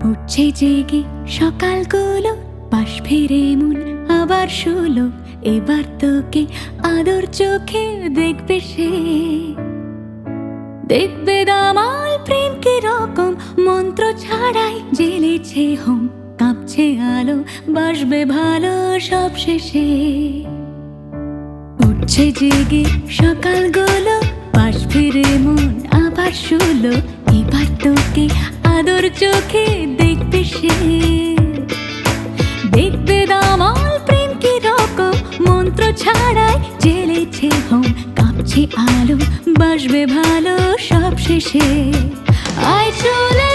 উঠছে জেগে সকালগুলো, পাশ ফিরে মন আবার শুলো। এবার তোকে আদর চোখে দেখবে সে, দেখবে দামাল প্রেম কি রকম, মন্ত্র ছাড়াই জ্বেলেছে হোম। কাঁপছে আলো, বাসবে ভালো সব শেষে। উঠছে জেগে সকালগুলো, পাশ ফিরে মন আবার শুলো। এবার তোকে আদর চোখে দেখবে সে, দেখবে দামাল প্রেম কি রকম, মন্ত্র ছাড়াই জ্বেলেছে হোম। কাঁপছে আলো, বাসবে ভালো সব শেষে। আয় চলে